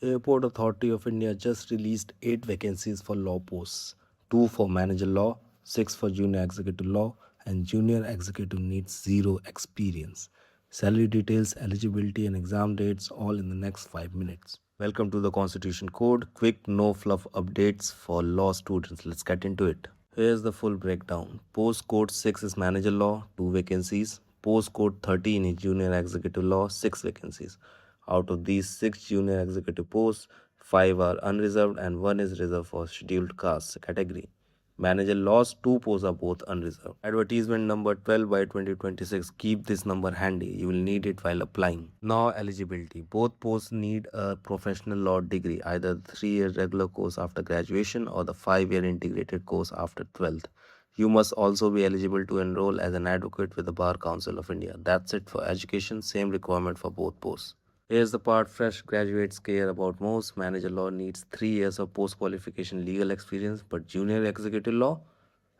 Airport Authority of India just released 8 vacancies for law posts, 2 for manager law, 6 for junior executive law, and junior executive needs zero experience. Salary details, eligibility, and exam dates all in the next 5 minutes. Welcome to the Constitution Code. Quick, no fluff updates for law students. Let's get into it. Here's the full breakdown. Post Code 6 is manager law, 2 vacancies. Post Code 13 is junior executive law, 6 vacancies. Out of these 6 junior executive posts, 5 are unreserved and 1 is reserved for scheduled castes category. Manager laws, 2 posts are both unreserved. Advertisement number 12 by 2026. Keep this number handy. You will need it while applying. Now eligibility. Both posts need a professional law degree, either the 3-year regular course after graduation or the 5-year integrated course after 12th. You must also be eligible to enroll as an advocate with the Bar Council of India. That's it for education. Same requirement for both posts. Here's the part fresh graduates care about most. Manager law needs 3 years of post-qualification legal experience, but junior executive law,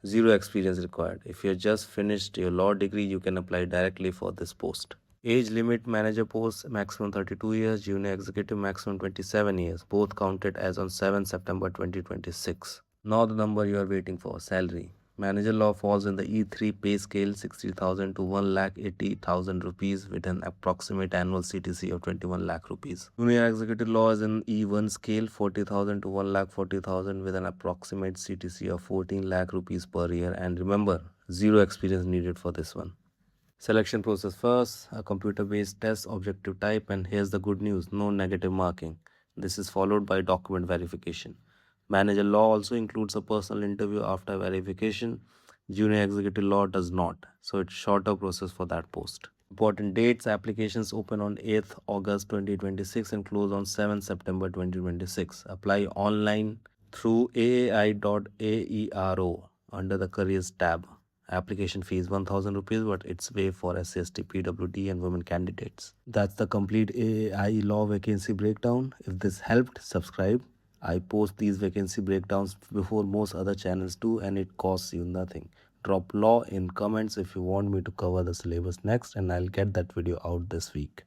zero experience required. If you just finished your law degree, you can apply directly for this post. Age limit manager post maximum 32 years, junior executive maximum 27 years, both counted as on 7 September 2026. Now the number you are waiting for, salary. Manager law falls in the E3 pay scale 60,000 to 1,80,000 rupees with an approximate annual CTC of 21 lakh rupees. Junior executive law is in E1 scale 40,000 to 1,40,000 with an approximate CTC of 14 lakh rupees per year, and remember, zero experience needed for this one. Selection process first, a computer-based test, objective type, and here's the good news, no negative marking. This is followed by document verification. Manager law also includes a personal interview after verification. Junior executive law does not, so it's shorter process for that post. Important dates, applications open on 8th August 2026 and close on 7th September 2026. Apply online through aai.aero under the careers tab. Application fee is 1000 rupees, but it's waived for SC/ST, PWD, and women candidates. That's the complete AAI law vacancy breakdown. If this helped, subscribe. I post these vacancy breakdowns before most other channels do, and it costs you nothing. Drop law in comments if you want me to cover the syllabus next, and I'll get that video out this week.